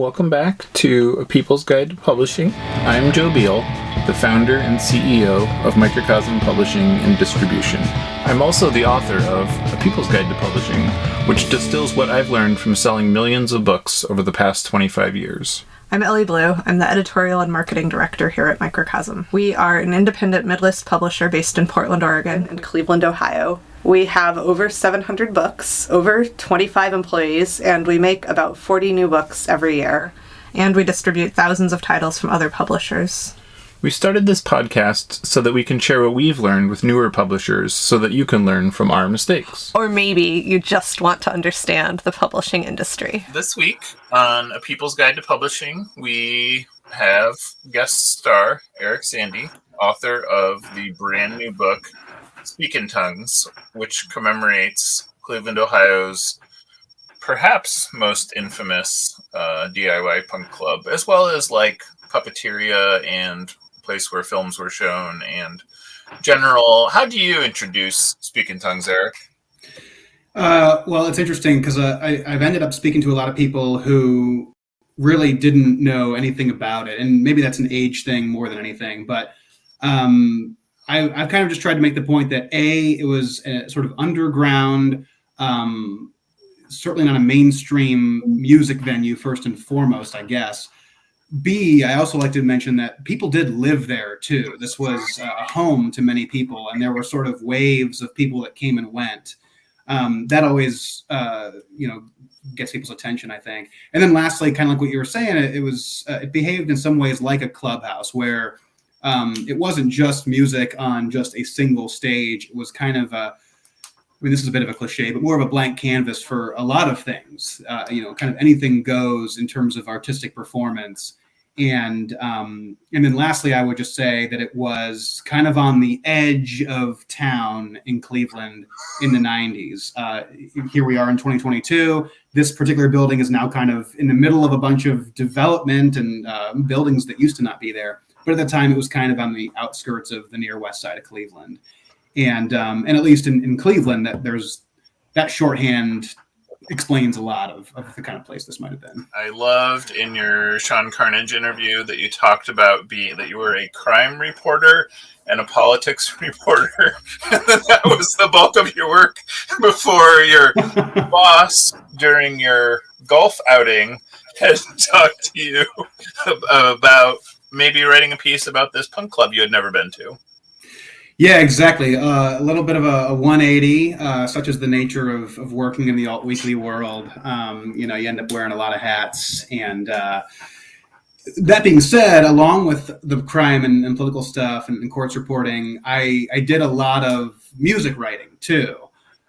Welcome back to A People's Guide to Publishing. I'm Joe Beal, the founder and CEO of Microcosm Publishing and Distribution. I'm also the author of A People's Guide to Publishing, which distills what I've learned from selling millions of books over the past 25 years. I'm Ellie Blue. I'm the editorial and marketing director here at Microcosm. We are an independent mid-list publisher based in Portland, Oregon, and Cleveland, Ohio. We have over 700 books, over 25 employees, and we make about 40 new books every year. And we distribute thousands of titles from other publishers. We started this podcast so that we can share what we've learned with newer publishers so that you can learn from our mistakes. Or maybe you just want to understand the publishing industry. This week on A People's Guide to Publishing, we have guest star Eric Sandy, author of the brand new book, Speak in Tongues, which commemorates Cleveland, Ohio's perhaps most infamous DIY punk club, as well as like Puppeteria and place where films were shown and general. How do you introduce Speak in Tongues, Eric? Well, it's interesting because I've ended up speaking to a lot of people who really didn't know anything about it, and maybe that's an age thing more than anything, but I've kind of just tried to make the point that it was a sort of underground, certainly not a mainstream music venue first and foremost, I guess. B, I also like to mention that people did live there too. This was a home to many people, and there were sort of waves of people that came and went. That always, gets people's attention, I think. And then lastly, kind of like what you were saying, it behaved in some ways like a clubhouse where it wasn't just music on just a single stage. It was kind of this is a bit of a cliche, but more of a blank canvas for a lot of things. Kind of anything goes in terms of artistic performance. And then lastly, I would just say that it was kind of on the edge of town in Cleveland in the 90s. Here we are in 2022. This particular building is now kind of in the middle of a bunch of development and buildings that used to not be there. But at the time, it was kind of on the outskirts of the near west side of Cleveland. And at least in Cleveland, that shorthand explains a lot of the kind of place this might have been. I loved in your Sean Carnage interview that you talked about that you were a crime reporter and a politics reporter. That was the bulk of your work before your boss during your golf outing had talked to you about maybe writing a piece about this punk club you had never been to. Yeah, exactly. A little bit of a 180, such as the nature of working in the alt weekly world. You end up wearing a lot of hats. And that being said, along with the crime and political stuff and courts reporting, I did a lot of music writing too.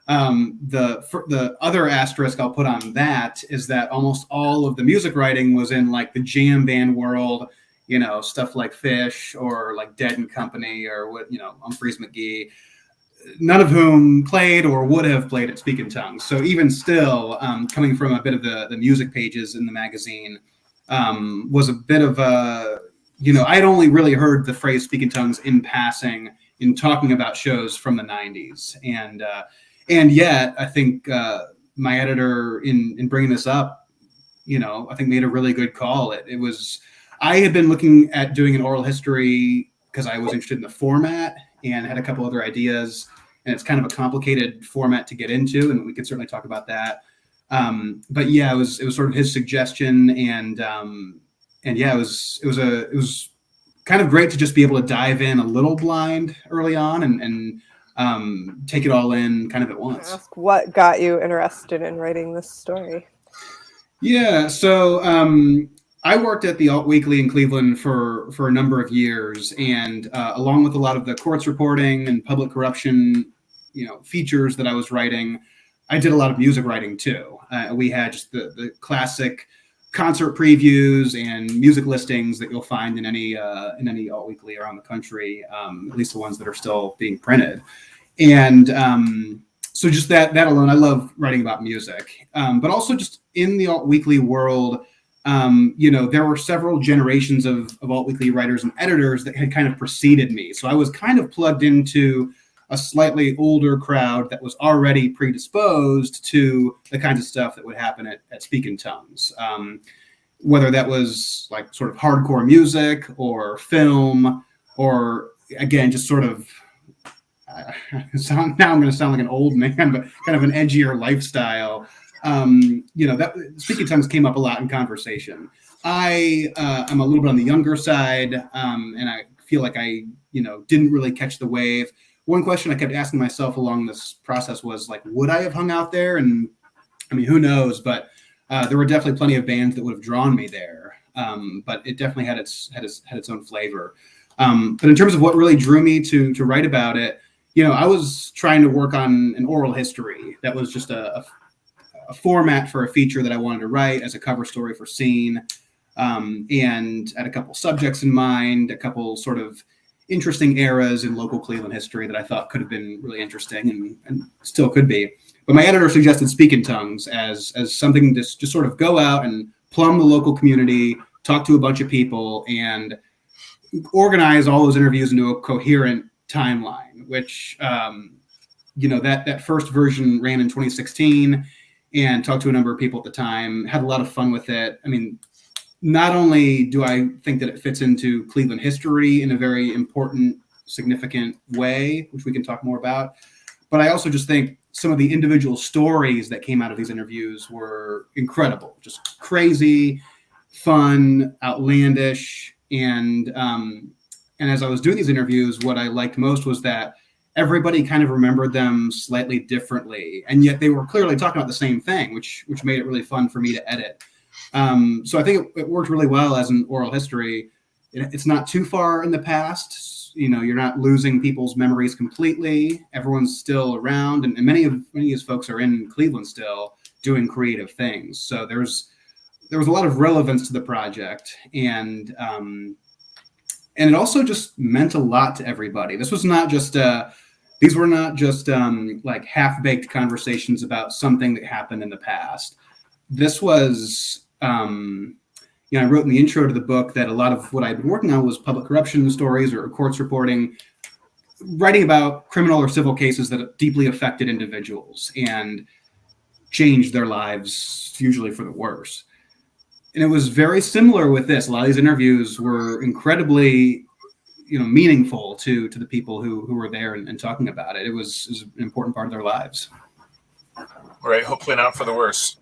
The other asterisk I'll put on that is that almost all of the music writing was in like the jam band world. Stuff like Fish or like Dead and Company or Humphreys McGee, none of whom played or would have played at Speak in Tongues. So even still, coming from a bit of the music pages in the magazine, was a bit of I'd only really heard the phrase Speak in Tongues in passing in talking about shows from the 90s. And yet I think my editor in bringing this up, I think made a really good call. I had been looking at doing an oral history because I was interested in the format and had a couple other ideas. And it's kind of a complicated format to get into, and we could certainly talk about that. But yeah, it was sort of his suggestion, and yeah, it was kind of great to just be able to dive in a little blind early on and take it all in kind of at once. What got you interested in writing this story? Yeah, so. I worked at the Alt Weekly in Cleveland for a number of years, and along with a lot of the courts reporting and public corruption, features that I was writing, I did a lot of music writing too. We had just the classic concert previews and music listings that you'll find in any Alt Weekly around the country, at least the ones that are still being printed. And so just that alone, I love writing about music, but also just in the Alt Weekly world. There were several generations of alt weekly writers and editors that had kind of preceded me. So I was kind of plugged into a slightly older crowd that was already predisposed to the kinds of stuff that would happen at Speak in Tongues. whether that was like sort of hardcore music or film, or again, just sort of, now I'm going to sound like an old man, but kind of an edgier lifestyle. That Speaking Tongues came up a lot in conversation. I'm a little bit on the younger side, and I feel like I, didn't really catch the wave. One question I kept asking myself along this process was like, would I have hung out there? And I mean, who knows? But there were definitely plenty of bands that would have drawn me there. But it definitely had its own flavor. But in terms of what really drew me to write about it, I was trying to work on an oral history. That was just a format for a feature that I wanted to write as a cover story for Scene, and had a couple subjects in mind, a couple sort of interesting eras in local Cleveland history that I thought could have been really interesting and still could be. But my editor suggested Speaking Tongues as something to just sort of go out and plumb the local community, talk to a bunch of people, and organize all those interviews into a coherent timeline, which, that first version ran in 2016 and talked to a number of people at the time, had a lot of fun with it. I mean, not only do I think that it fits into Cleveland history in a very important, significant way, which we can talk more about, but I also just think some of the individual stories that came out of these interviews were incredible, just crazy, fun, outlandish. And as I was doing these interviews, what I liked most was that everybody kind of remembered them slightly differently, and yet they were clearly talking about the same thing, which made it really fun for me to edit. So I think it worked really well as an oral history. It's not too far in the past. You're not losing people's memories completely. Everyone's still around, and many of these folks are in Cleveland still doing creative things. So there was a lot of relevance to the project, and it also just meant a lot to everybody. This was not just these were not just like half-baked conversations about something that happened in the past. This was, I wrote in the intro to the book that a lot of what I'd been working on was public corruption stories or courts reporting, writing about criminal or civil cases that deeply affected individuals and changed their lives, usually for the worse. And it was very similar with this. A lot of these interviews were incredibly, meaningful to the people who were there and talking about it. It was an important part of their lives. Right. Hopefully not for the worse.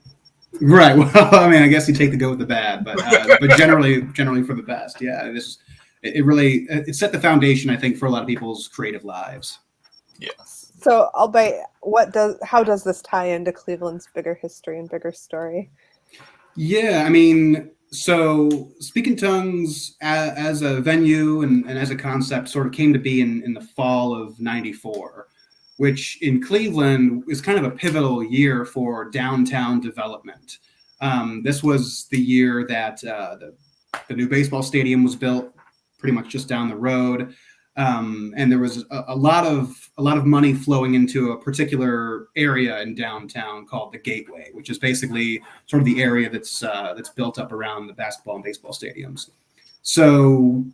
Right. Well, I mean, I guess you take the good with the bad, but generally for the best. Yeah. It really set the foundation, I think, for a lot of people's creative lives. Yeah. So, how does this tie into Cleveland's bigger history and bigger story? Yeah, I mean, so Speaking Tongues as a venue and as a concept sort of came to be in the fall of '94, which in Cleveland is kind of a pivotal year for downtown development. This was the year that the new baseball stadium was built pretty much just down the road. And there was a lot of money flowing into a particular area in downtown called the Gateway, which is basically sort of the area that's built up around the basketball and baseball stadiums. So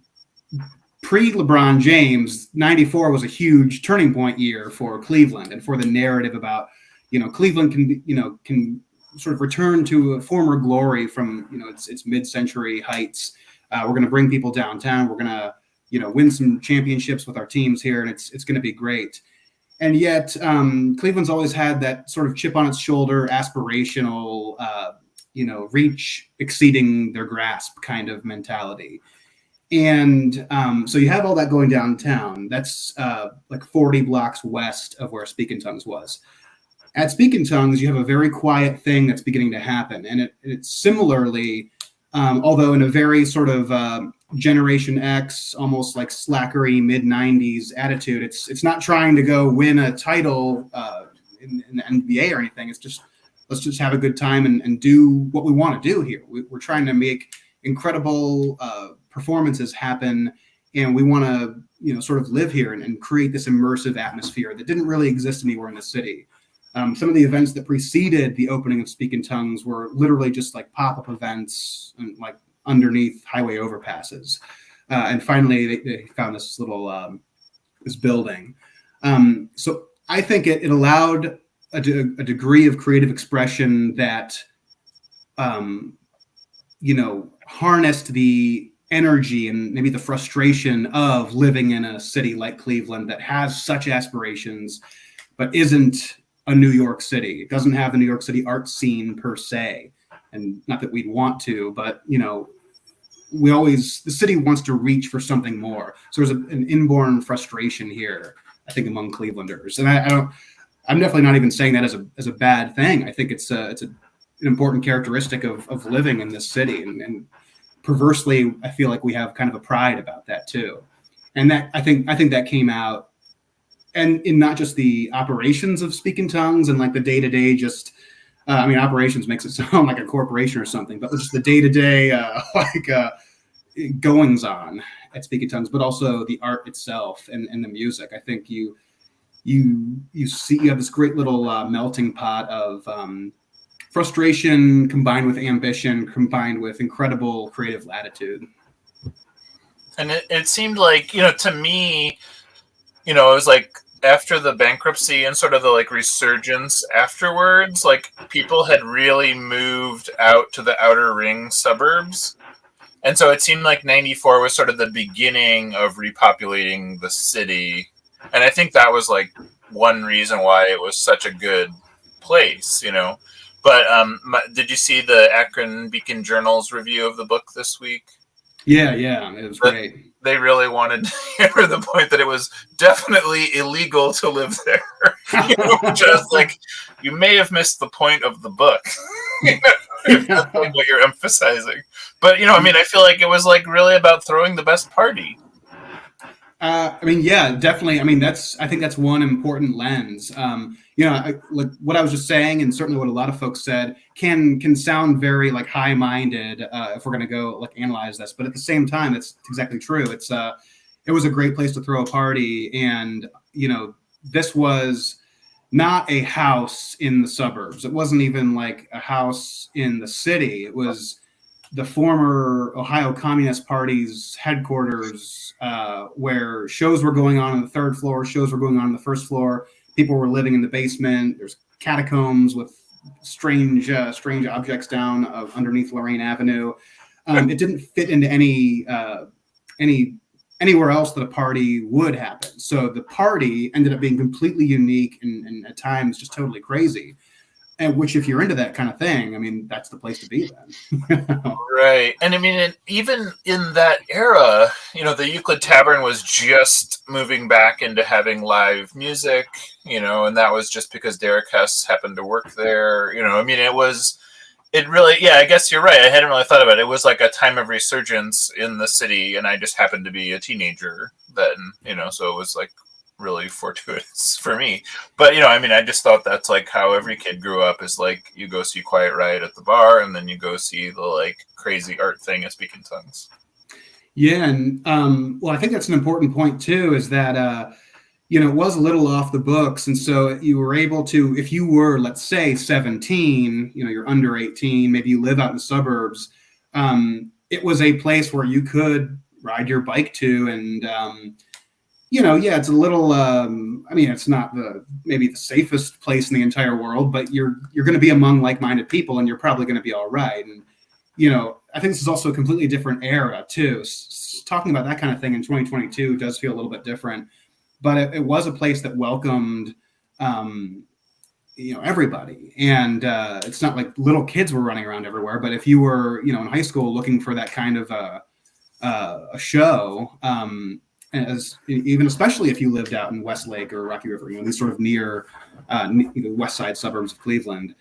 pre-LeBron James, '94 was a huge turning point year for Cleveland and for the narrative about, Cleveland can sort of return to a former glory from, its mid-century heights. We're going to bring people downtown. We're going to win some championships with our teams here, and it's going to be great. And yet, Cleveland's always had that sort of chip on its shoulder, aspirational, reach exceeding their grasp kind of mentality. And so you have all that going downtown. That's like 40 blocks west of where Speaking Tongues was. At Speaking Tongues, you have a very quiet thing that's beginning to happen, and it's similarly, although in a very sort of Generation X, almost like slackery mid-'90s attitude. It's not trying to go win a title in the NBA or anything. It's just, let's just have a good time and do what we want to do here. We're trying to make incredible performances happen, and we want to sort of live here and create this immersive atmosphere that didn't really exist anywhere in the city. Some of the events that preceded the opening of Speaking Tongues were literally just like pop-up events and like underneath highway overpasses. And finally, they found this little this building. So I think it allowed a degree of creative expression that harnessed the energy and maybe the frustration of living in a city like Cleveland that has such aspirations, but isn't a New York City. It doesn't have a New York City art scene per se. And not that we'd want to, but, the city wants to reach for something more. So there's an inborn frustration here, I think, among Clevelanders. And I'm definitely not even saying that as a bad thing. I think it's an important characteristic of living in this city. And perversely, I feel like we have kind of a pride about that too. And that I think that came out, and in not just the operations of Speak in Tongues and like the day-to-day operations makes it sound like a corporation or something, but just the day-to-day goings on at Speak in Tongues, but also the art itself and the music. I think you have this great little melting pot of frustration combined with ambition, combined with incredible creative latitude. And it seemed like, to me, it was like after the bankruptcy and sort of the like resurgence afterwards, like people had really moved out to the outer ring suburbs. And so it seemed like 94 was sort of the beginning of repopulating the city. And I think that was like one reason why it was such a good place, But did you see the Akron Beacon Journal's review of the book this week? Yeah, it was great. They really wanted to hammer the point that it was definitely illegal to live there. Which I was like, you may have missed the point of the book. If that's like what you're emphasizing. But, I feel like it was like really about throwing the best party. Yeah, definitely. I think that's one important lens. Like what I was just saying, and certainly what a lot of folks said, can sound very like high-minded if we're going to go like analyze this. But at the same time, it's exactly true. It was a great place to throw a party, and this was not a house in the suburbs. It wasn't even like a house in the city. It was the former Ohio Communist Party's headquarters, where shows were going on the third floor, shows were going on the first floor. People were living in the basement. There's catacombs with strange objects down underneath Lorraine Avenue. It didn't fit into anywhere else that a party would happen. So the party ended up being completely unique and at times just totally crazy. And which, if you're into that kind of thing, that's the place to be then. Right. And even in that era, the Euclid Tavern was just moving back into having live music, and that was just because Derek Hess happened to work there. It really, yeah, I guess you're right. I hadn't really thought about it. It was like a time of resurgence in the city, and I just happened to be a teenager then, so it was like really fortuitous for me. But I just thought that's like how every kid grew up, is like you go see Quiet Riot at the bar, and then you go see the like crazy art thing at Speak in Tongues. Yeah, and I think that's an important point too, is that it was a little off the books, and so you were able to, if you were, let's say, 17, you're under 18, maybe you live out in the suburbs, it was a place where you could ride your bike to, and it's a little, it's not maybe the safest place in the entire world, but you're going to be among like-minded people, and you're probably going to be all right. And, I think this is also a completely different era too. Talking about that kind of thing in 2022 does feel a little bit different, but it was a place that welcomed, everybody. And it's not like little kids were running around everywhere, but if you were, in high school looking for that kind of a show, especially if you lived out in Westlake or Rocky River, these sort of near west side suburbs of Cleveland,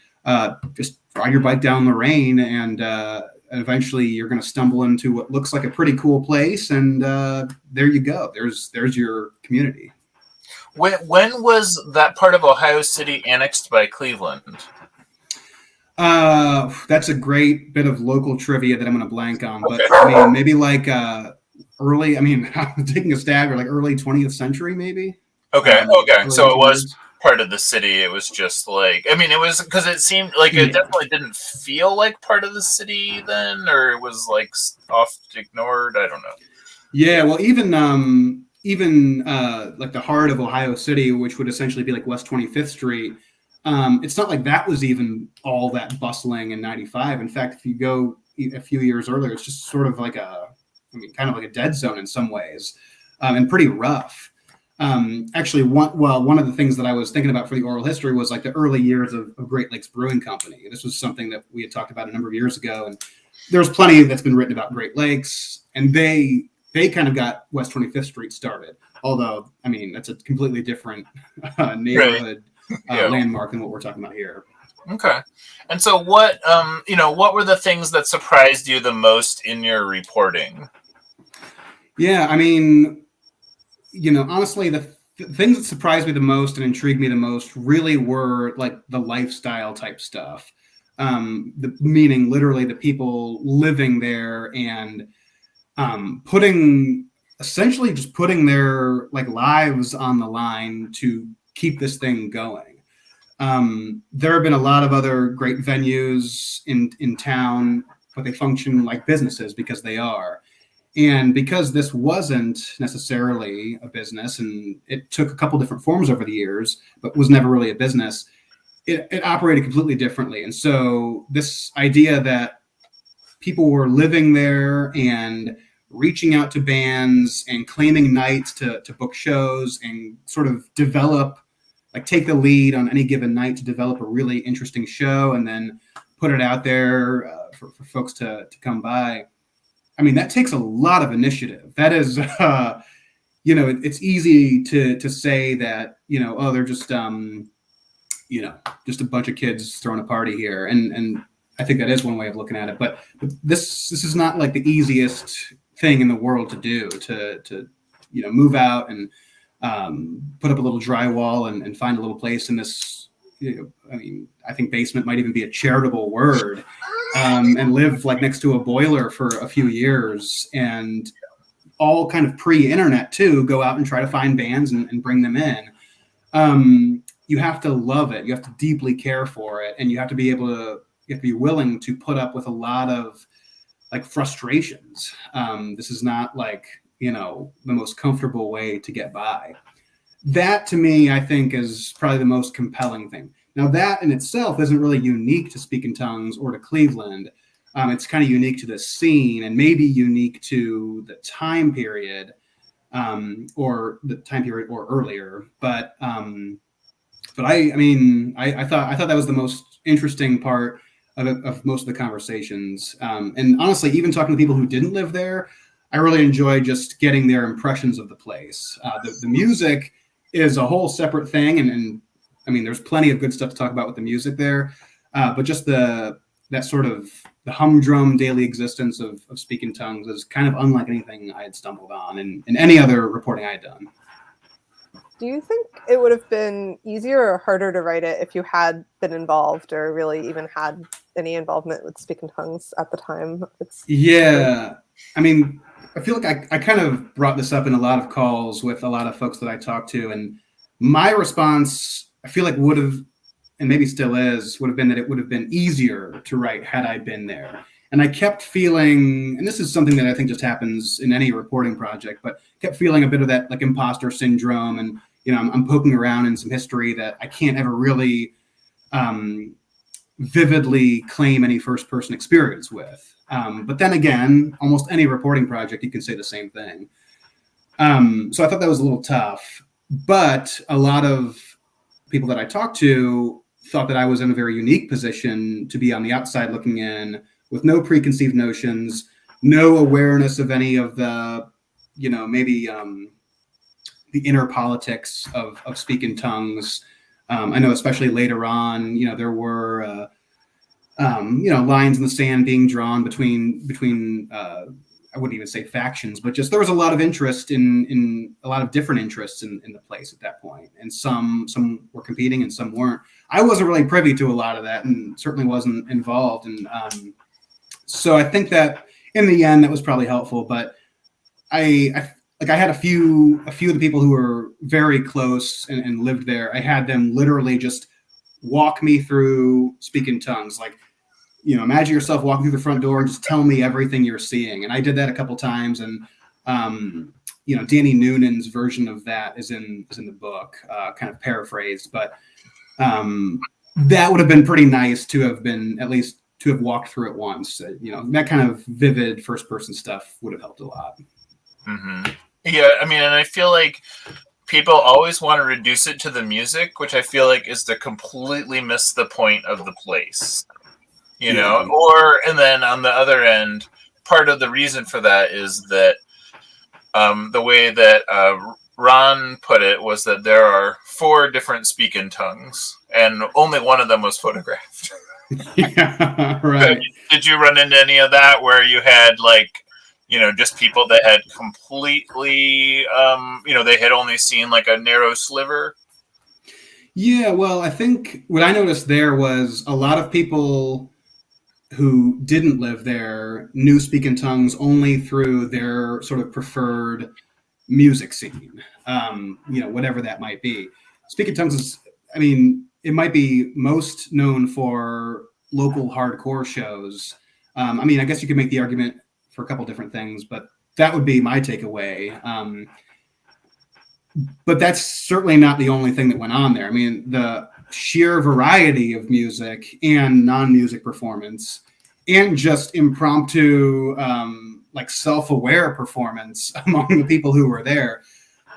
just ride your bike down Lorraine, and eventually you're going to stumble into what looks like a pretty cool place, and there you go. There's your community. When was that part of Ohio City annexed by Cleveland? That's a great bit of local trivia that I'm going to blank on, but maybe like early, I'm taking a stab, or like early 20th century, maybe. Okay. So it was part of the city. It was just like, it was, because it seemed like it definitely didn't feel like part of the city then, or it was like oft ignored. I don't know. Yeah. Well, even like the heart of Ohio City, which would essentially be like West 25th Street. It's not like that was even all that bustling in 95. In fact, if you go a few years earlier. It's just sort of like kind of like a dead zone in some ways, and pretty rough. Actually, one of the things that I was thinking about for the oral history was like the early years of Great Lakes Brewing Company. This was something that we had talked about a number of years ago, and there's plenty that's been written about Great Lakes, and they kind of got West 25th Street started. Although, I mean, that's a completely different neighborhood landmark than what we're talking about here. Okay. And so what were the things that surprised you the most in your reporting? Yeah, I mean, honestly, the things that surprised me the most and intrigued me the most really were like the lifestyle type stuff. Meaning literally the people living there and putting their like lives on the line to keep this thing going. There have been a lot of other great venues in town, but they function like businesses because they are. And because this wasn't necessarily a business, and it took a couple different forms over the years, but was never really a business, it operated completely differently. And so this idea that people were living there and reaching out to bands and claiming nights to book shows and sort of take the lead on any given night to develop a really interesting show and then put it out there for folks to come by. I mean, that takes a lot of initiative. That is, it's easy to say that, they're just, just a bunch of kids throwing a party here. And I think that is one way of looking at it. But this is not like the easiest thing in the world to do, to move out and put up a little drywall and find a little place in this. I think basement might even be a charitable word, and live like next to a boiler for a few years, and all kind of pre-internet too, go out and try to find bands and bring them in. You have to love it. You have to deeply care for it. And you have to be willing to put up with a lot of like frustrations. This is not like, the most comfortable way to get by. That to me, I think, is probably the most compelling thing. Now, that in itself isn't really unique to Speak in Tongues or to Cleveland. It's kind of unique to the scene and maybe unique to the time period, or earlier. But I thought that was the most interesting part of most of the conversations. And honestly, even talking to people who didn't live there, I really enjoyed just getting their impressions of the place. The music is a whole separate thing, and I mean, there's plenty of good stuff to talk about with the music there, but just that sort of the humdrum daily existence of Speak in Tongues is kind of unlike anything I had stumbled on in any other reporting I had done. Do you think it would have been easier or harder to write it if you had been involved or really even had any involvement with Speak in Tongues at the time? Yeah, I mean, I feel like I kind of brought this up in a lot of calls with a lot of folks that I talked to, and my response, I feel like would have, and maybe still is, would have been that it would have been easier to write had I been there. And I kept feeling, and this is something that I think just happens in any reporting project, but kept feeling a bit of that like imposter syndrome. And, I'm poking around in some history that I can't ever really vividly claim any first person experience with. But then again, almost any reporting project, you can say the same thing. So I thought that was a little tough, but a lot of people that I talked to thought that I was in a very unique position to be on the outside looking in with no preconceived notions, no awareness of any of the, maybe the inner politics of Speak in Tongues. I know especially later on, there were, lines in the sand being drawn between I wouldn't even say factions, but just there was a lot of interest in a lot of different interests in the place at that point. And some were competing and some weren't. I wasn't really privy to a lot of that and certainly wasn't involved. And so I think that in the end, that was probably helpful. But I had a few of the people who were very close and lived there. I had them literally just walk me through Speak in Tongues. Like, imagine yourself walking through the front door and just tell me everything you're seeing. And I did that a couple times. And, Danny Noonan's version of that is in the book, kind of paraphrased. But that would have been pretty nice to have been at least to have walked through it once. That kind of vivid first person stuff would have helped a lot. Mm-hmm. Yeah, I mean, and I feel like people always want to reduce it to the music, which I feel like is to completely miss the point of the place. And then on the other end, part of the reason for that is that the way that Ron put it was that there are 4 different speaking tongues, and only one of them was photographed. Yeah, right. Did you run into any of that where you had just people that had completely, they had only seen like a narrow sliver? Yeah, well, I think what I noticed there was a lot of people who didn't live there knew Speak in Tongues only through their sort of preferred music scene, whatever that might be. Speak in Tongues is, I mean, it might be most known for local hardcore shows. I guess you could make the argument for a couple different things, but that would be my takeaway. But that's certainly not the only thing that went on there. I mean, the sheer variety of music and non-music performance and just impromptu, self-aware performance among the people who were there.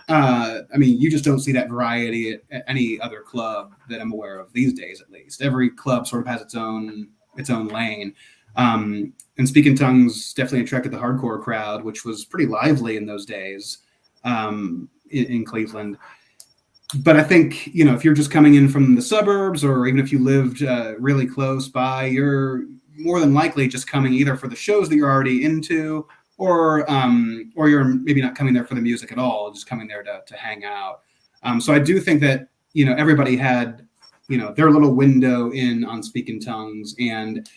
You just don't see that variety at any other club that I'm aware of these days, at least. Every club sort of has its own lane. And Speak in Tongues definitely attracted the hardcore crowd, which was pretty lively in those days in Cleveland. But I think, if you're just coming in from the suburbs, or even if you lived really close by, you're more than likely just coming either for the shows that you're already into, or you're maybe not coming there for the music at all, just coming there to hang out. So I do think that, everybody had, their little window in on Speak in Tongues, and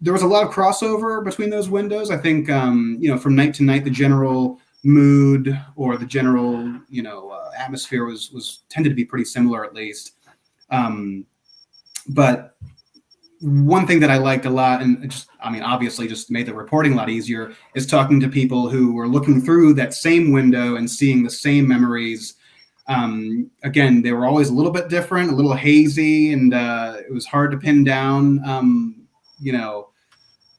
there was a lot of crossover between those windows. I think, from night to night, the general mood or the general, atmosphere was tended to be pretty similar, at least. But one thing that I liked a lot, and obviously just made the reporting a lot easier, is talking to people who were looking through that same window and seeing the same memories. Again, they were always a little bit different, a little hazy, and it was hard to pin down,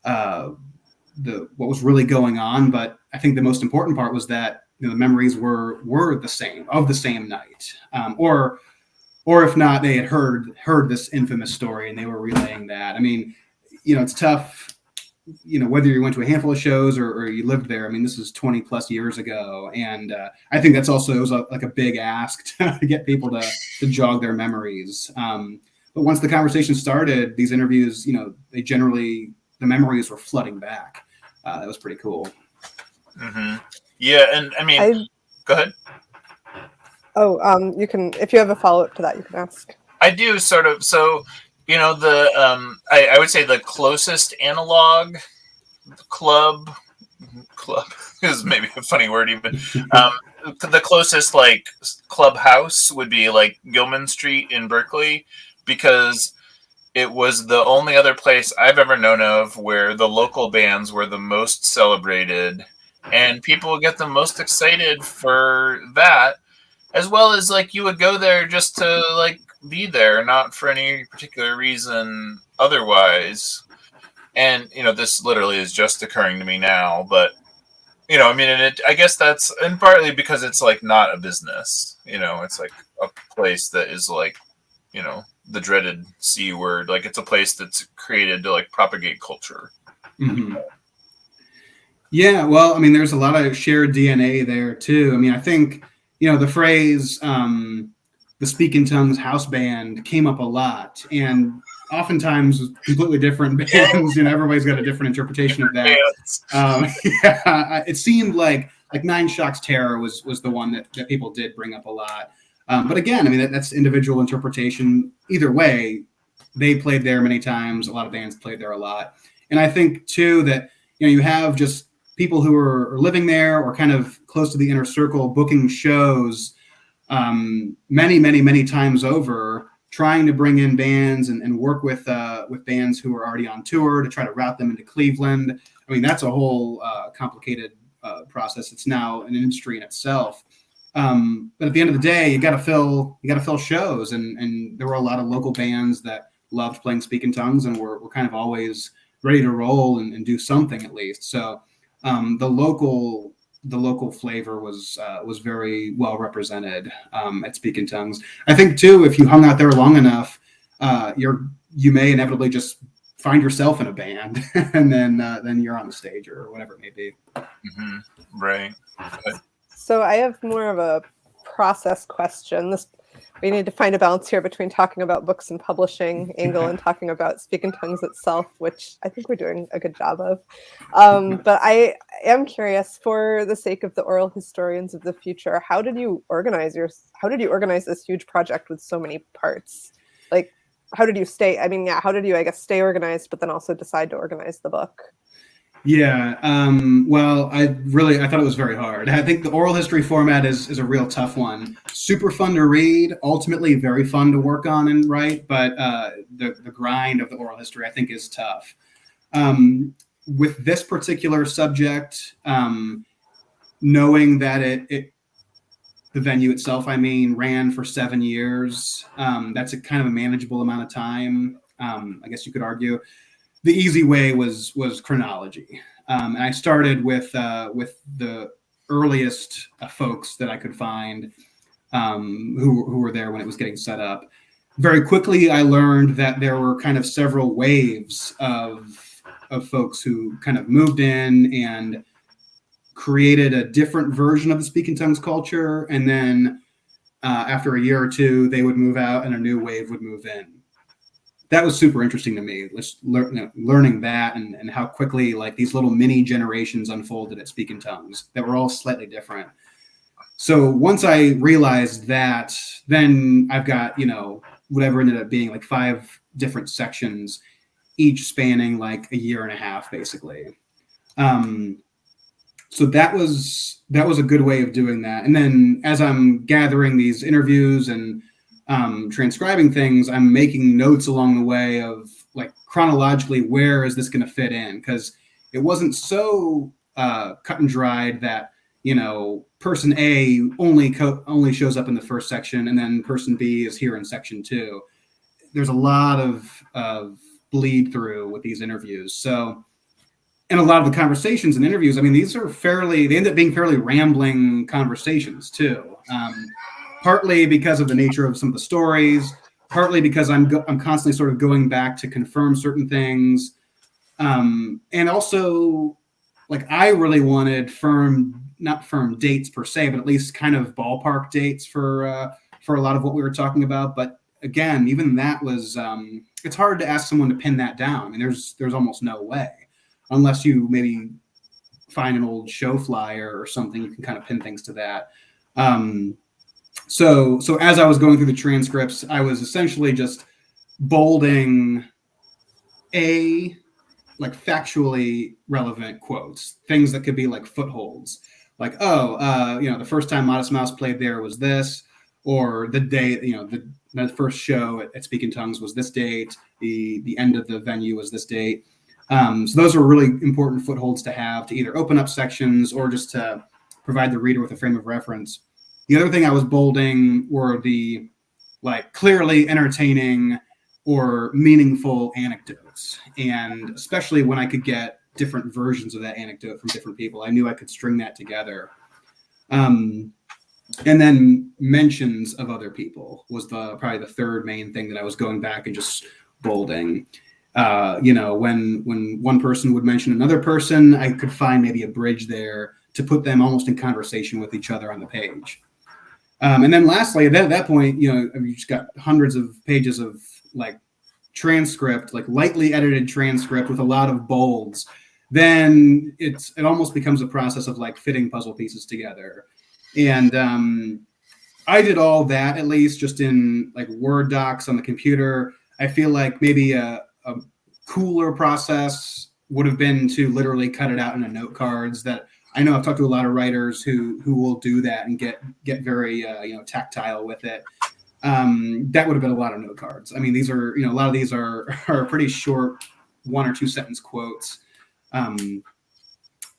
what was really going on. But I think the most important part was that the memories were the same, of the same night, or if not, they had heard this infamous story and they were relaying that. It's tough, whether you went to a handful of shows or you lived there. This is 20 plus years ago. And I think that's also, it was like a big ask to get people to jog their memories. But once the conversation started, these interviews, the memories were flooding back. That was pretty cool. Mm-hmm. Yeah. And go ahead. Oh, you can, if you have a follow-up to that, you can ask. I do sort of. So, I would say the closest analog club is maybe a funny word even. The closest clubhouse would be Gilman Street in Berkeley, because it was the only other place I've ever known of where the local bands were the most celebrated, and people would get the most excited for that, as well as you would go there just to be there, not for any particular reason otherwise. And this literally is just occurring to me now, but I guess that's, and partly because it's not a business, it's a place that is the dreaded C word. It's a place that's created to propagate culture. Mm-hmm. Yeah, well, there's a lot of shared DNA there too. I think, the phrase, the Speak in Tongues house band came up a lot, and oftentimes completely different bands. Everybody's got a different interpretation of that. It seemed like Nine Shocks Terror was the one that people did bring up a lot. But again, that's individual interpretation. Either way, they played there many times. A lot of bands played there a lot. And I think too that, you have just people who are living there or kind of close to the inner circle, booking shows many, many, many times over, trying to bring in bands and work with bands who are already on tour to try to route them into Cleveland. That's a whole complicated process. It's now an industry in itself. But at the end of the day, you got to fill shows, and there were a lot of local bands that loved playing Speak in Tongues and were kind of always ready to roll and do something at least. So the local flavor was very well represented at Speaking Tongues. I think too, if you hung out there long enough, you may inevitably just find yourself in a band, and then you're on the stage or whatever it may be. Mm-hmm. Right. So I have more of a process question. We need to find a balance here between talking about books and publishing angle and talking about Speaking Tongues itself, which I think we're doing a good job of. But I am curious, for the sake of the oral historians of the future, how did you organize this huge project with so many parts? Like, how did you stay stay organized, but then also decide to organize the book? Yeah, well, I thought it was very hard. I think the oral history format is a real tough one. Super fun to read, ultimately very fun to work on and write, but the grind of the oral history, I think, is tough. With this particular subject, knowing that the venue itself, ran for 7 years, that's a kind of a manageable amount of time, I guess you could argue. The easy way was chronology. And I started with the earliest folks that I could find who were there when it was getting set up. Very quickly, I learned that there were kind of several waves of folks who kind of moved in and created a different version of the Speaking Tongues culture. And then after a year or two, they would move out and a new wave would move in. That was super interesting to me, learning that and how quickly like these little mini generations unfolded at Speaking Tongues that were all slightly different. So once I realized that, then I've got, whatever ended up being like 5 different sections, each spanning like a year and a half, basically. So that was a good way of doing that. And then as I'm gathering these interviews and transcribing things, I'm making notes along the way of like chronologically, where is this going to fit in? Because it wasn't so cut and dried that, person A only shows up in the first section and then person B is here in section 2. There's a lot of bleed through with these interviews. So, and a lot of the conversations and interviews, these are they end up being fairly rambling conversations too. Partly because of the nature of some of the stories, partly because I'm constantly sort of going back to confirm certain things. And also, like, I really wanted not firm dates per se, but at least kind of ballpark dates for a lot of what we were talking about. But again, even that was, it's hard to ask someone to pin that down. There's almost no way, unless you maybe find an old show flyer or something, you can kind of pin things to that. So as I was going through the transcripts, I was essentially just bolding like factually relevant quotes, things that could be like footholds, like, the first time Modest Mouse played there was this, or the day, the first show at Speaking Tongues was this date, the end of the venue was this date. So those are really important footholds to have to either open up sections or just to provide the reader with a frame of reference. The other thing I was bolding were the like clearly entertaining or meaningful anecdotes. And especially when I could get different versions of that anecdote from different people, I knew I could string that together. And then mentions of other people was probably the third main thing that I was going back and just bolding. When one person would mention another person, I could find maybe a bridge there to put them almost in conversation with each other on the page. And then lastly, at that point, you just got hundreds of pages of like transcript, like lightly edited transcript with a lot of bolds. Then it almost becomes a process of like fitting puzzle pieces together. And I did all that, at least just in like Word docs on the computer. I feel like maybe a cooler process would have been to literally cut it out into note cards. That I know I've talked to a lot of writers who will do that and get very tactile with it. That would have been a lot of note cards. These are a lot of these are pretty short 1 or 2 sentence quotes.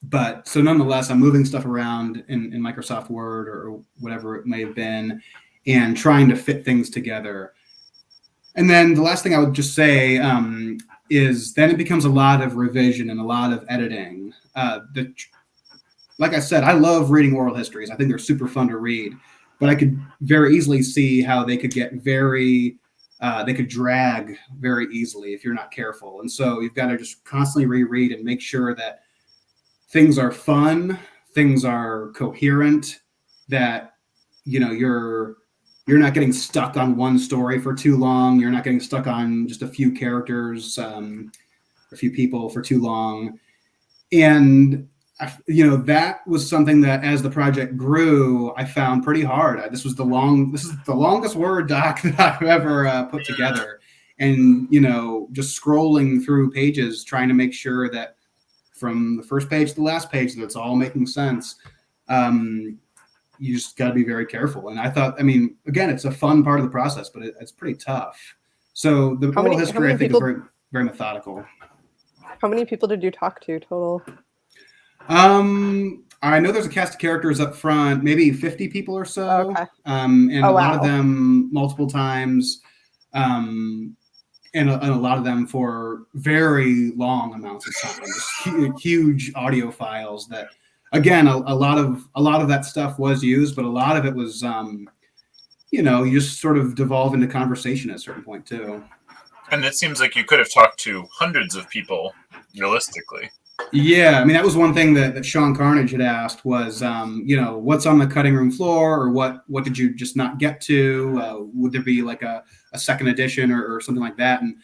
But so nonetheless, I'm moving stuff around in Microsoft Word or whatever it may have been, and trying to fit things together. And then the last thing I would just say is then it becomes a lot of revision and a lot of editing. Like I said, I love reading oral histories. I think they're super fun to read, but I could very easily see how they could get they could drag very easily if you're not careful. And so you've got to just constantly reread and make sure that things are fun, things are coherent, that you're not getting stuck on one story for too long. You're not getting stuck on just a few characters, a few people for too long. And that was something that as the project grew, I found pretty hard. This is the longest Word doc that I've ever put together. And, just scrolling through pages, trying to make sure that from the first page to the last page, that it's all making sense. You just got to be very careful. And I thought, again, it's a fun part of the process, but it's pretty tough. So the oral history, I think, is very, very methodical. How many people did you talk to total? I know there's a cast of characters up front, maybe 50 people or so. Okay. And a lot of them multiple times. And a lot of them for very long amounts of time, just huge audio files that, again, a lot of that stuff was used, but a lot of it was, you just sort of devolve into conversation at a certain point too. And it seems like you could have talked to hundreds of people, realistically. Yeah, that was one thing that Sean Carnage had asked was, what's on the cutting room floor, or what did you just not get to? Would there be like a second edition or something like that? And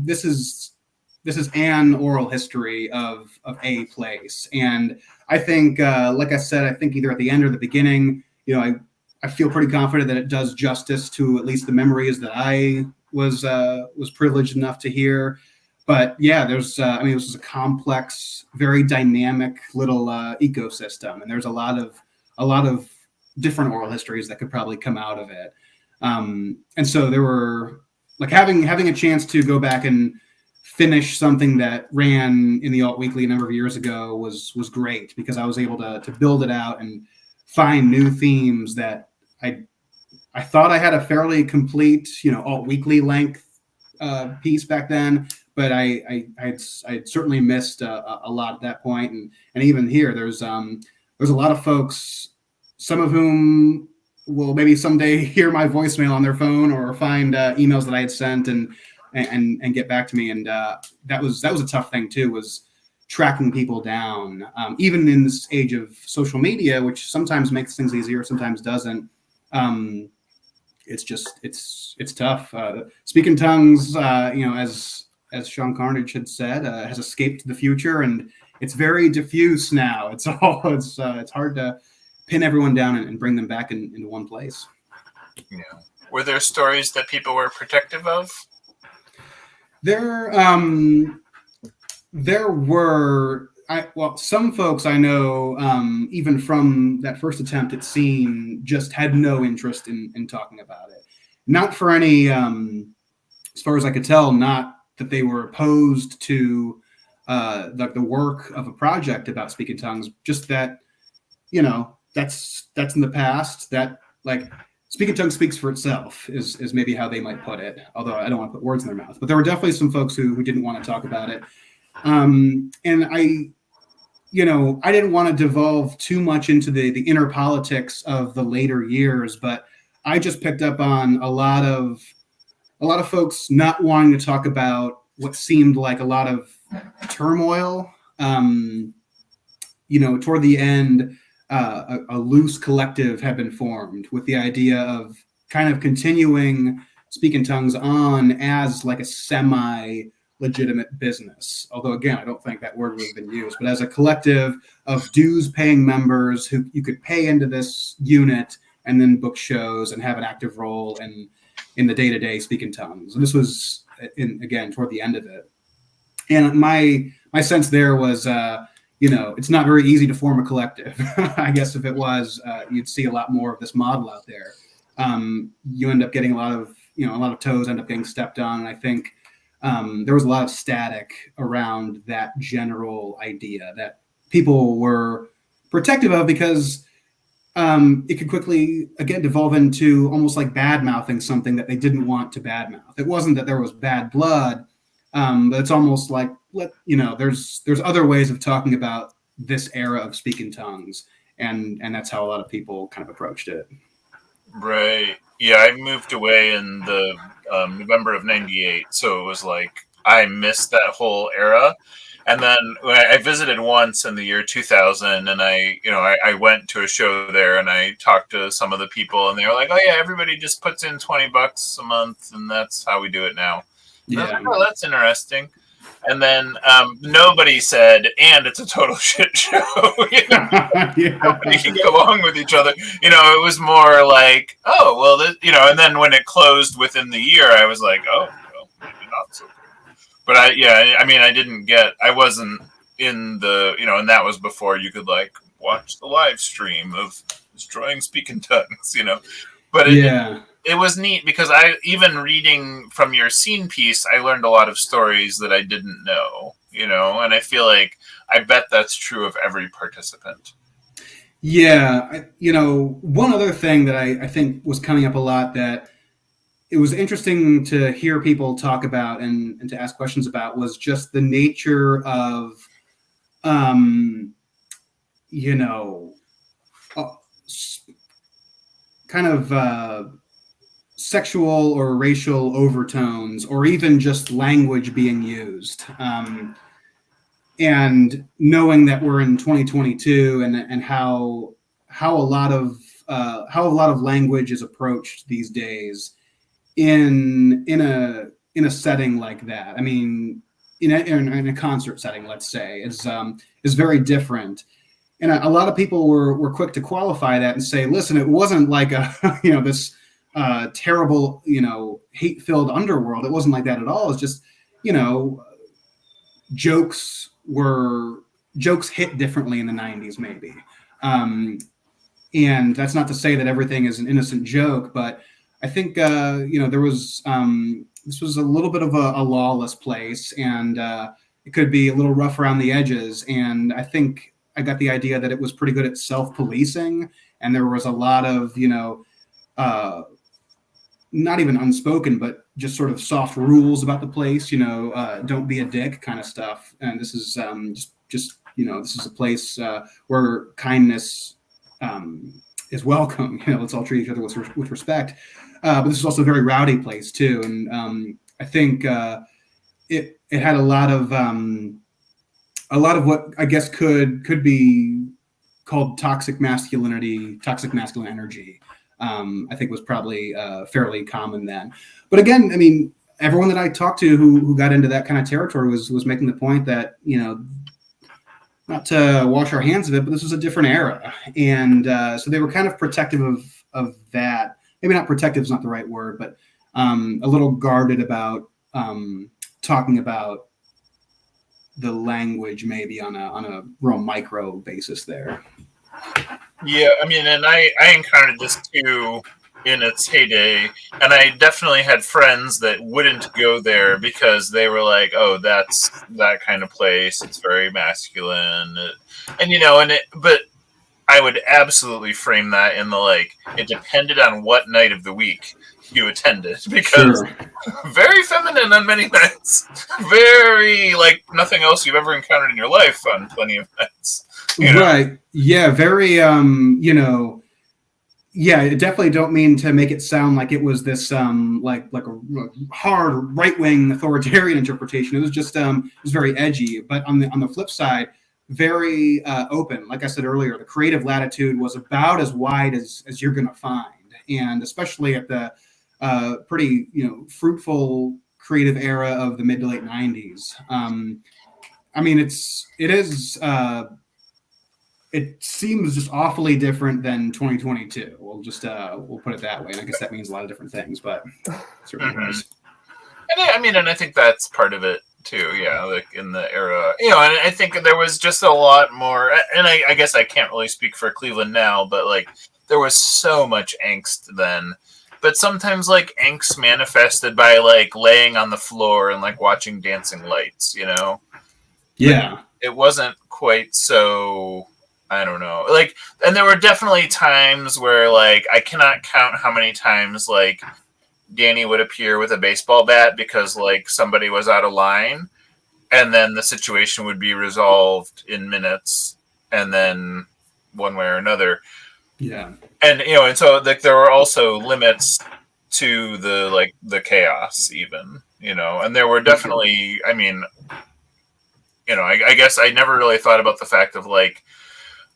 this is an oral history of a place, and I think, like I said, I think either at the end or the beginning, I feel pretty confident that it does justice to at least the memories that I was privileged enough to hear. But yeah, there's, this is a complex, very dynamic little ecosystem, and there's a lot of different oral histories that could probably come out of it. And so there were like having a chance to go back and finish something that ran in the Alt Weekly a number of years ago was great, because I was able to build it out and find new themes that I thought I had a fairly complete, Alt Weekly length piece back then. But I'd certainly missed a lot at that point, and even here, there's a lot of folks, some of whom will maybe someday hear my voicemail on their phone or find emails that I had sent and get back to me, and that was a tough thing too, was tracking people down, even in this age of social media, which sometimes makes things easier, sometimes doesn't. It's tough. Speaking Tongues, as Sean Carnage had said, has escaped the future, and it's very diffuse now. It's hard to pin everyone down and bring them back into one place. Yeah. Were there stories that people were protective of? There were. Some folks I know, even from that first attempt at Scene, just had no interest in talking about it. Not for any, as far as I could tell, not that they were opposed to the work of a project about Speaking Tongues, just that, that's in the past. That, like, Speaking Tongues speaks for itself is maybe how they might put it, although I don't want to put words in their mouth. But there were definitely some folks who didn't want to talk about it. And I didn't want to devolve too much into the inner politics of the later years, but I just picked up on a lot of folks not wanting to talk about what seemed like a lot of turmoil. Toward the end, a loose collective had been formed with the idea of kind of continuing Speaking Tongues on as like a semi-legitimate business. Although, again, I don't think that word would have been used, but as a collective of dues-paying members who you could pay into this unit and then book shows and have an active role in the day-to-day Speaking Tongues. And this was, again, toward the end of it. And my sense there was, it's not very easy to form a collective. I guess if it was, you'd see a lot more of this model out there. You end up getting a lot of toes end up getting stepped on. And I think there was a lot of static around that general idea that people were protective of, because it could quickly again devolve into almost like bad mouthing something that they didn't want to badmouth. It wasn't that there was bad blood, but it's almost like there's other ways of talking about this era of speaking tongues, and that's how a lot of people kind of approached it. Right. Yeah, I moved away in the November of '98, so it was like I missed that whole era. And then I visited once in the year 2000, and I went to a show there, and I talked to some of the people, and they were like, "Oh yeah, everybody just puts in $20 a month, and that's how we do it now." And I was like, "Oh, that's interesting." And then nobody said, "And it's a total shit show." Nobody can get along with each other. It was more like, "Oh, well," and then when it closed within the year, I was like, "Oh, well, maybe not so." But I wasn't in the, and that was before you could like watch the live stream of Destroying Speaking Tongues, But it was neat because even reading from your scene piece, I learned a lot of stories that I didn't know, and I feel like I bet that's true of every participant. Yeah. One other thing that I think was coming up a lot that it was interesting to hear people talk about and to ask questions about was just the nature of, kind of sexual or racial overtones, or even just language being used. And knowing that we're in 2022 and how a lot of language is approached these days in a setting like that. I mean, in a concert setting, let's say, is very different. And a lot of people were quick to qualify that and say, listen, it wasn't like this terrible, hate-filled underworld. It wasn't like that at all. It's just, jokes hit differently in the 90s, maybe. And that's not to say that everything is an innocent joke, but I think there was this was a little bit of a lawless place, and it could be a little rough around the edges. And I think I got the idea that it was pretty good at self-policing, and there was a lot of not even unspoken, but just sort of soft rules about the place. Don't be a dick kind of stuff. And this is just this is a place where kindness is welcome. Let's all treat each other with respect. But this is also a very rowdy place too, and I think it had a lot of what I guess could be called toxic masculinity, toxic masculine energy. I think was probably fairly common then. But again, I mean, everyone that I talked to who got into that kind of territory was making the point that not to wash our hands of it, but this was a different era, and so they were kind of protective of that. Maybe not protective is not the right word, but a little guarded about talking about the language, maybe on a real micro basis there. Yeah, I mean, and I encountered this too in its heyday, and I definitely had friends that wouldn't go there because they were like, "Oh, that's that kind of place. It's very masculine," but I would absolutely frame that in the it depended on what night of the week you attended, because very feminine on many nights, very like nothing else you've ever encountered in your life on plenty of nights. Right. Yeah. Very. Yeah. I definitely don't mean to make it sound like it was this like a hard right wing authoritarian interpretation. It was just it was very edgy. But on the flip side, very open. Like I said earlier, the creative latitude was about as wide as you're going to find, and especially at the pretty fruitful creative era of the mid to late 90s. I mean, it seems just awfully different than 2022. We'll put it that way, and I guess that means a lot of different things, but certainly was. And I think that's part of it too. Yeah, like in the era, and I think there was just a lot more. And I guess I can't really speak for Cleveland now, but there was so much angst then. But sometimes angst manifested by laying on the floor and watching dancing lights. Yeah, it wasn't quite so I don't know. Like, and there were definitely times where, like, I cannot count how many times, like, Danny would appear with a baseball bat because, like, somebody was out of line, and then the situation would be resolved in minutes, and then one way or another. Yeah. And, and so, like, there were also limits to the chaos, even, and there were definitely, I mean, I guess I never really thought about the fact of, like,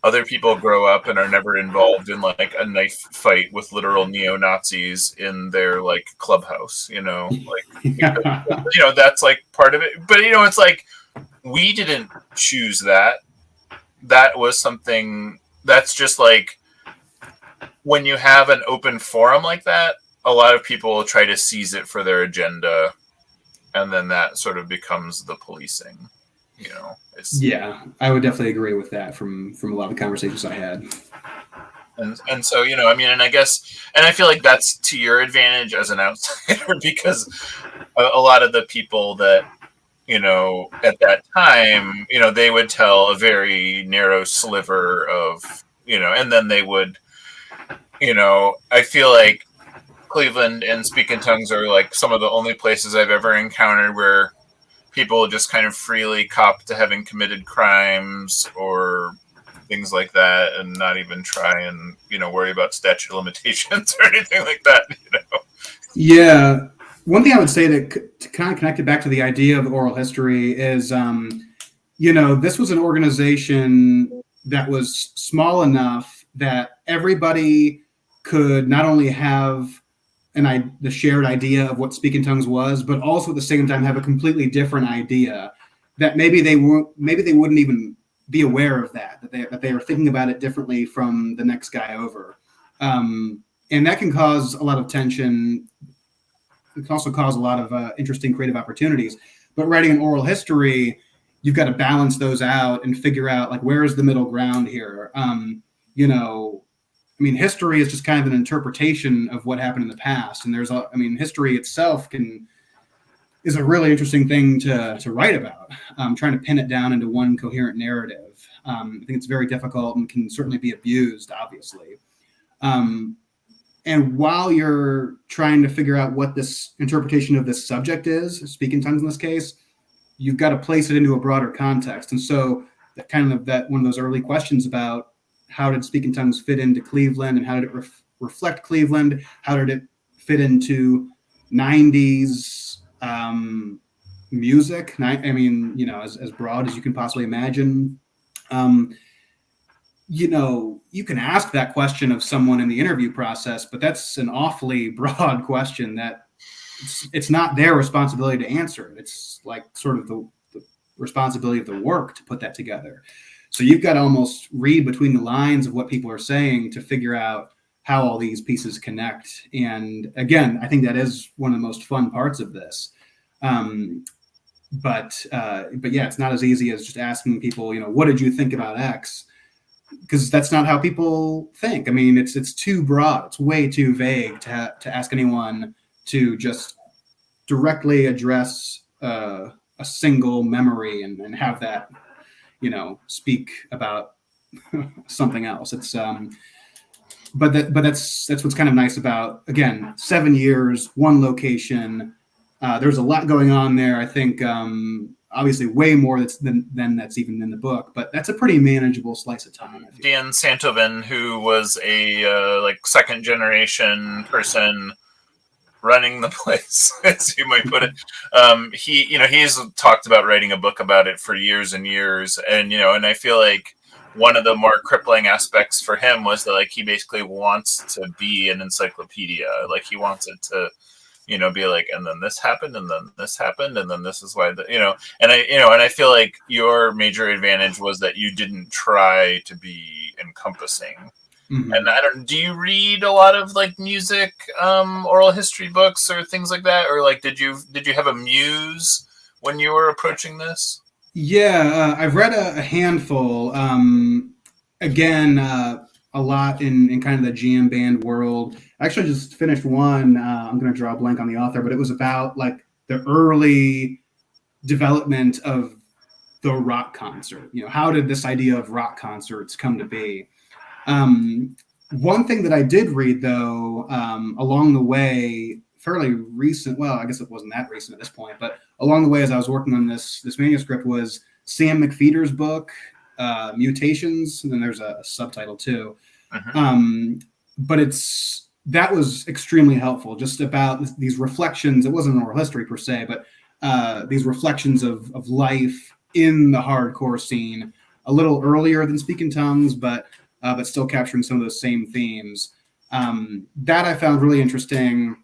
other people grow up and are never involved in, like, a knife fight with literal neo-Nazis in their, like, clubhouse, like, because, that's, like, part of it. But, it's like, we didn't choose that. That was something that's just, like, when you have an open forum like that, a lot of people try to seize it for their agenda, and then that sort of becomes the policing. Yeah, I would definitely agree with that from a lot of the conversations I had. And so, I mean, and I guess, and I feel like that's to your advantage as an outsider, because a lot of the people that, at that time, they would tell a very narrow sliver of, and then they would, I feel like Cleveland and Speak in Tongues are, like, some of the only places I've ever encountered where people just kind of freely cop to having committed crimes or things like that, and not even try and, worry about statute of limitations or anything like that, Yeah. One thing I would say to kind of connect it back to the idea of oral history is, this was an organization that was small enough that everybody could not only have the shared idea of what Speak in Tongues was, but also at the same time have a completely different idea that maybe they wouldn't even be aware of that they were thinking about it differently from the next guy over. And that can cause a lot of tension. It can also cause a lot of interesting creative opportunities. But writing an oral history, you've got to balance those out and figure out, like, where is the middle ground here? I mean, history is just kind of an interpretation of what happened in the past. And history itself is a really interesting thing to write about, trying to pin it down into one coherent narrative. I think it's very difficult and can certainly be abused, obviously. And while you're trying to figure out what this interpretation of this subject is, Speak in Tongues in this case, you've got to place it into a broader context. And so that one of those early questions about how did Speak in Tongues fit into Cleveland, and how did it reflect Cleveland? How did it fit into 90s music? I mean, as broad as you can possibly imagine. You can ask that question of someone in the interview process, but that's an awfully broad question that it's not their responsibility to answer. It's like sort of the responsibility of the work to put that together. So you've got to almost read between the lines of what people are saying to figure out how all these pieces connect. And again, I think that is one of the most fun parts of this. But yeah, it's not as easy as just asking people, what did you think about X? Because that's not how people think. I mean, it's too broad. It's way too vague to ask anyone to just directly address a single memory and have that, speak about something else. It's but that's what's kind of nice about, again, 7 years, one location. There's a lot going on there. I think obviously way more than that's even in the book, but that's a pretty manageable slice of time. Dan Santoven, who was a second generation person running the place, as you might put it, he's talked about writing a book about it for years and years, and and I feel like one of the more crippling aspects for him was that, like, he basically wants to be an encyclopedia. Like, he wants it to be like, and then this happened, and then this happened, and then this is why and I feel like your major advantage was that you didn't try to be encompassing. Mm-hmm. And do you read a lot of, like, music, oral history books or things like that? Or, like, did you have a muse when you were approaching this? Yeah, I've read a handful. Again, a lot in kind of the jam band world. I actually just finished one. I'm going to draw a blank on the author, but it was about, like, the early development of the rock concert. How did this idea of rock concerts come to be? One thing that I did read, though, along the way, fairly recent, well, I guess it wasn't that recent at this point, but along the way as I was working on this manuscript was Sam McPheeter's book, Mutations, and then there's a subtitle too. But that was extremely helpful, just about these reflections. It wasn't oral history per se, but these reflections of life in the hardcore scene, a little earlier than Speak in Tongues, but still capturing some of those same themes. That I found really interesting.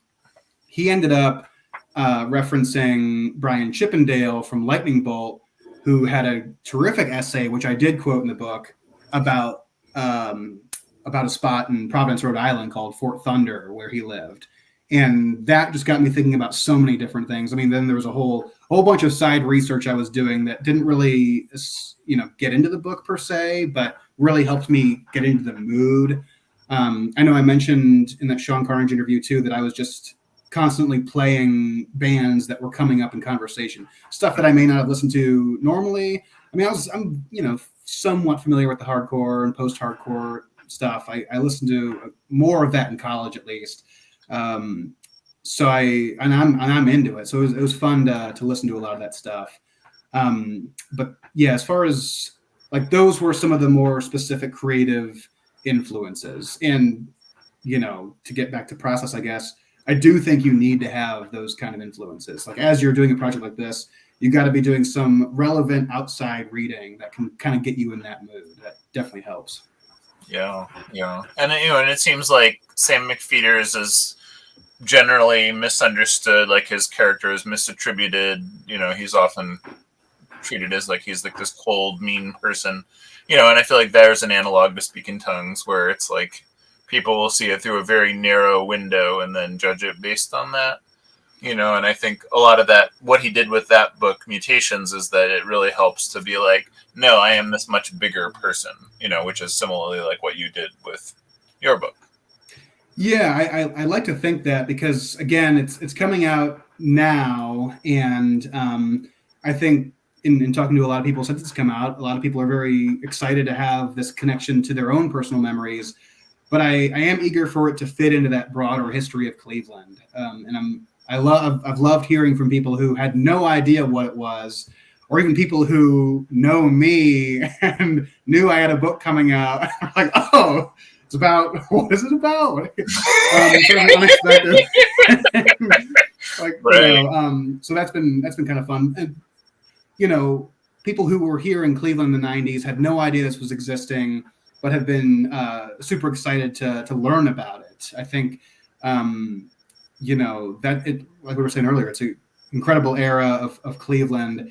He ended up referencing Brian Chippendale from Lightning Bolt, who had a terrific essay, which I did quote in the book, about a spot in Providence, Rhode Island called Fort Thunder, where he lived. And that just got me thinking about so many different things. I mean, then there was a whole bunch of side research I was doing that didn't really, get into the book per se, but really helped me get into the mood. I know I mentioned in that Sean Carnage interview too that I was just constantly playing bands that were coming up in conversation, stuff that I may not have listened to normally. I mean, I'm somewhat familiar with the hardcore and post-hardcore stuff. I listened to more of that in college, at least. So I'm into it. So it was fun to listen to a lot of that stuff. But yeah, as far as like, those were some of the more specific creative influences. And, to get back to process, I guess, I do think you need to have those kind of influences. Like, as you're doing a project like this, you got to be doing some relevant outside reading that can kind of get you in that mood. That definitely helps. Yeah. And it seems like Sam McPheeter's is generally misunderstood, like his character is misattributed. He's often treated as like he's like this cold, mean person. And I feel like there's an analog to Speak in Tongues where it's like people will see it through a very narrow window and then judge it based on that. And I think a lot of that, what he did with that book, Mutations, is that it really helps to be like, no, I am this much bigger person, which is similarly like what you did with your book. Yeah, I like to think that, because again, it's coming out now, and I think in talking to a lot of people since it's come out, a lot of people are very excited to have this connection to their own personal memories. But I am eager for it to fit into that broader history of Cleveland, and I've loved hearing from people who had no idea what it was, or even people who know me and knew I had a book coming out. Like, oh, it's about, what is it about? Certainly unexpected. Like, right. So that's been kind of fun. And, people who were here in Cleveland in the 90s had no idea this was existing, but have been super excited to learn about it. I think, that it, like we were saying earlier, it's an incredible era of Cleveland.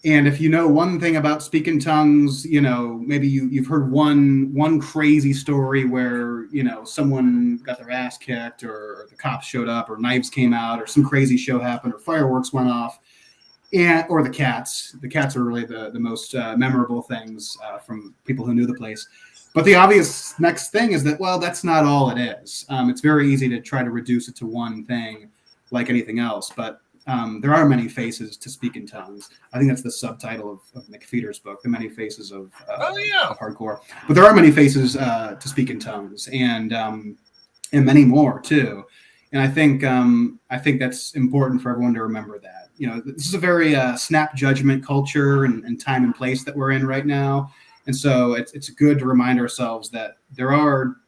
And if you know one thing about Speak in Tongues, maybe you've heard one crazy story where, someone got their ass kicked, or the cops showed up, or knives came out, or some crazy show happened, or fireworks went off, or the cats. The cats are really the most memorable things from people who knew the place. But the obvious next thing is that, well, that's not all it is. It's very easy to try to reduce it to one thing, like anything else. But there are many faces to Speak in Tongues. I think that's the subtitle of McPheeter's book, The Many Faces of Hardcore. But there are many faces to Speak in Tongues, and many more too. And I think that's important for everyone to remember that. This is a very snap judgment culture and time and place that we're in right now. And so it's good to remind ourselves that there are,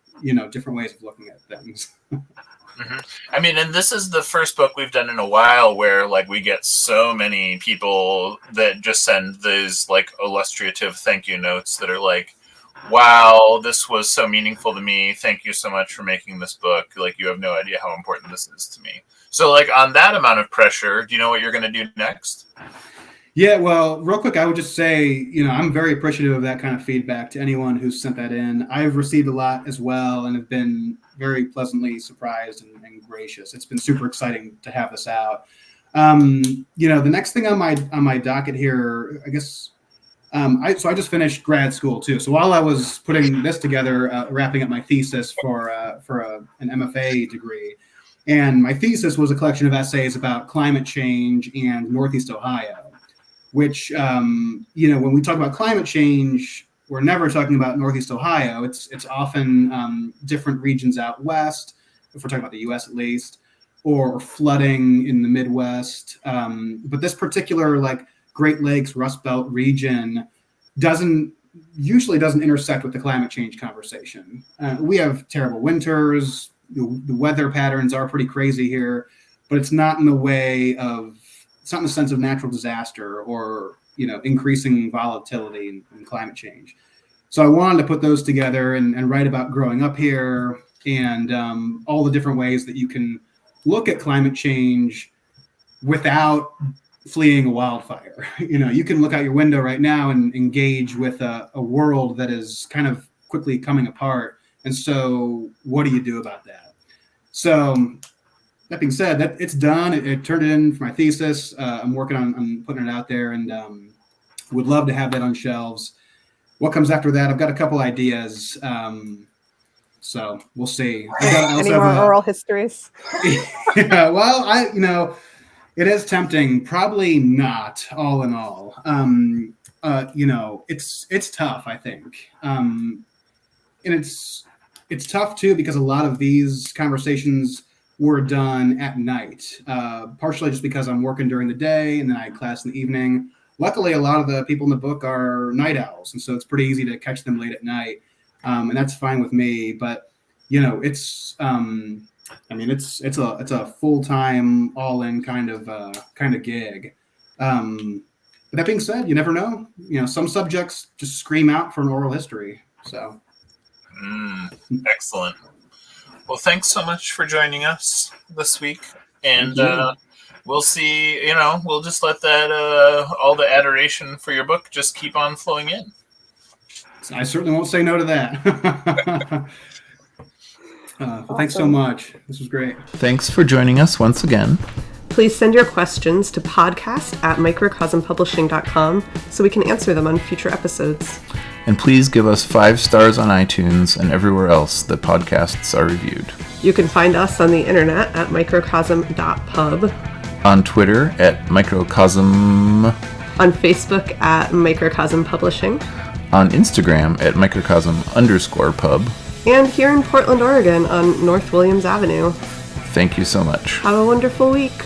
different ways of looking at things. Mm-hmm. I mean, and this is the first book we've done in a while where like we get so many people that just send these like illustrative thank you notes that are like, wow, this was so meaningful to me. Thank you so much for making this book. Like, you have no idea how important this is to me. So like, on that amount of pressure, do you know what you're going to do next? Yeah, well, real quick, I would just say, I'm very appreciative of that kind of feedback to anyone who's sent that in. I've received a lot as well, and have been very pleasantly surprised and gracious. It's been super exciting to have this out. The next thing on my docket here, I guess, I just finished grad school too. So while I was putting this together, wrapping up my thesis for an MFA degree, and my thesis was a collection of essays about climate change and Northeast Ohio. which, when we talk about climate change, we're never talking about Northeast Ohio. It's often different regions out west, if we're talking about the U.S. at least, or flooding in the Midwest. But this particular Great Lakes Rust Belt region usually doesn't intersect with the climate change conversation. We have terrible winters. The weather patterns are pretty crazy here, but it's not in the sense of natural disaster or increasing volatility in climate change. So I wanted to put those together and write about growing up here and all the different ways that you can look at climate change without fleeing a wildfire. You can look out your window right now and engage with a world that is kind of quickly coming apart. And so what do you do about that? So that being said, that it's done. It turned it in for my thesis. I'm working on putting it out there and would love to have that on shelves. What comes after that? I've got a couple ideas. So we'll see. Any more oral histories? Yeah, well, it is tempting. Probably not, all in all. It's tough, I think. And it's tough, too, because a lot of these conversations were done at night, partially just because I'm working during the day and then I had class in the evening. Luckily, a lot of the people in the book are night owls, and so it's pretty easy to catch them late at night, and that's fine with me. But it's it's a full-time, all-in kind of gig. But that being said, you never know. Some subjects just scream out for an oral history. So, Excellent. Well, thanks so much for joining us this week, and we'll see. We'll just let that all the adoration for your book just keep on flowing in. I certainly won't say no to that. Well, thanks so much. This was great. Thanks for joining us once again. Please send your questions to podcast@microcosmpublishing.com so we can answer them on future episodes. And please give us 5 stars on iTunes and everywhere else that podcasts are reviewed. You can find us on the internet at microcosm.pub. On Twitter at Microcosm. On Facebook at Microcosm Publishing. On Instagram at Microcosm_pub. And here in Portland, Oregon on North Williams Avenue. Thank you so much. Have a wonderful week.